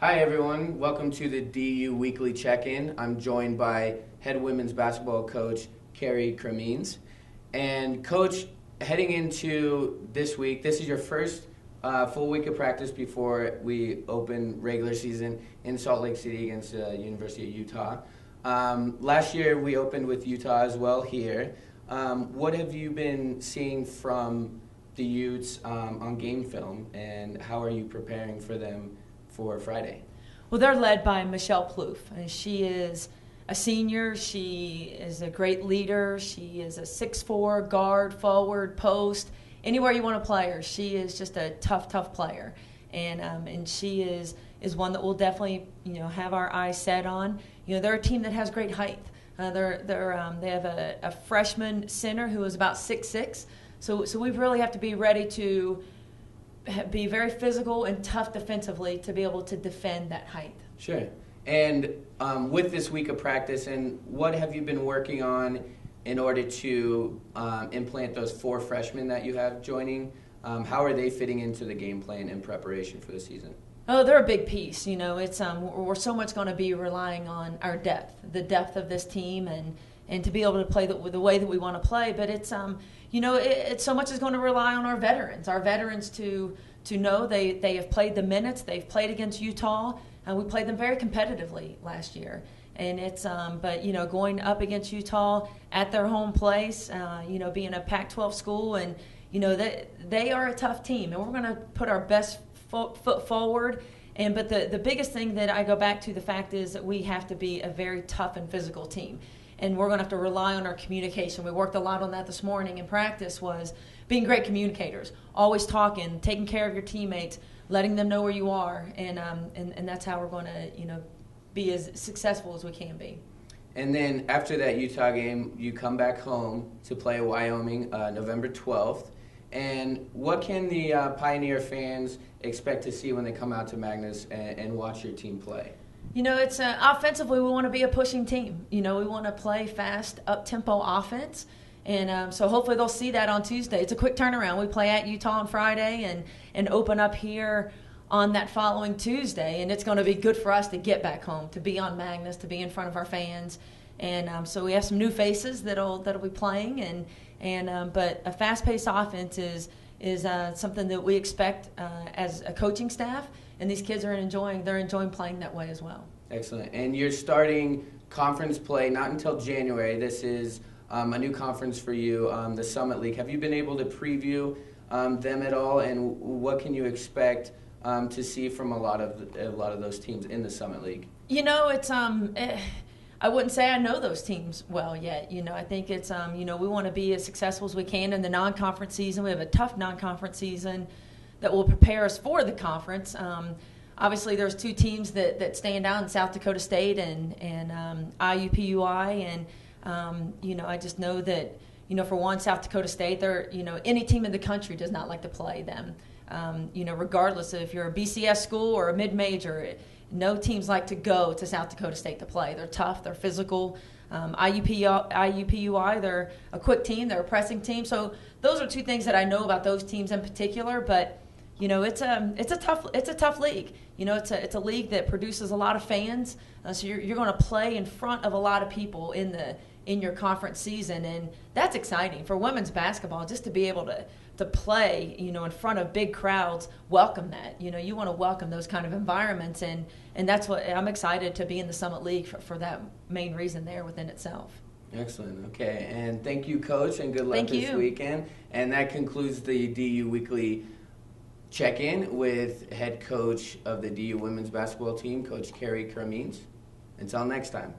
Hi everyone, welcome to the DU Weekly Check-In. I'm joined by head women's basketball coach Kerry Cremeans. And coach, heading into this week, this is your first full week of practice before we open regular season in Salt Lake City against the University of Utah. Last year we opened with Utah as well here. What have you been seeing from the Utes on game film, and how are you preparing for them for Friday? Well, they're led by Michelle Plouffe. And she is a senior. She is a great leader. She is a 6'4", guard, forward, post, anywhere you want to play her. She is just a tough player, and she is one that we'll definitely have our eyes set on. They're a team that has great height. They have a freshman center who is about 6'6", so we really have to be ready to be very physical and tough defensively to be able to defend that height. Sure. And with this week of practice, and what have you been working on in order to implant those 4 freshmen that you have joining? How are they fitting into the game plan in preparation for the season? Oh, they're a big piece. It's we're so much going to be relying on our depth, the depth of this team, and to be able to play the way that we want to play. But it's it's so much is going to rely on our veterans to know they have played the minutes. They've played against Utah, and we played them very competitively last year. And it's but going up against Utah at their home place, being a Pac-12 school, and they are a tough team, and we're going to put our best foot forward. But the biggest thing that I go back to, the fact is that we have to be a very tough and physical team. And we're going to have to rely on our communication. We worked a lot on that this morning in practice, was being great communicators, always talking, taking care of your teammates, letting them know where you are, and that's how we're going to be as successful as we can be. And then after that Utah game, you come back home to play Wyoming November 12th. And what can the Pioneer fans expect to see when they come out to Magnus and watch your team play? It's offensively, we want to be a pushing team. We want to play fast, up-tempo offense. And so hopefully they'll see that on Tuesday. It's a quick turnaround. We play at Utah on Friday and open up here on that following Tuesday. And it's going to be good for us to get back home, to be on Magnus, to be in front of our fans. And so we have some new faces that'll be playing. But a fast-paced offense is something that we expect as a coaching staff. And these kids are enjoying playing that way as well. Excellent. And you're starting conference play not until January. This is a new conference for you, the Summit League. Have you been able to preview them at all? And what can you expect to see from a lot of those teams in the Summit League? It's I wouldn't say I know those teams well yet. I think it's we want to be as successful as we can in the non-conference season. We have a tough non-conference season that will prepare us for the conference. Obviously, there's 2 teams that stand out in South Dakota State and IUPUI, and I just know that for one, South Dakota State, they're any team in the country does not like to play them. Regardless of if you're a BCS school or a mid-major, no teams like to go to South Dakota State to play. They're tough, they're physical. IUPUI, they're a quick team, they're a pressing team. So those are 2 things that I know about those teams in particular. But it's a tough league. It's a league that produces a lot of fans. So you're going to play in front of a lot of people in your conference season, and that's exciting for women's basketball. Just to be able to play, in front of big crowds, welcome that. You want to welcome those kind of environments, and that's what I'm excited to be in the Summit League for that main reason there within itself. Excellent. Okay, and thank you, Coach, and good luck this weekend. And that concludes the DU Weekly Check-In with head coach of the DU women's basketball team, Coach Kerry Cremeans. Until next time.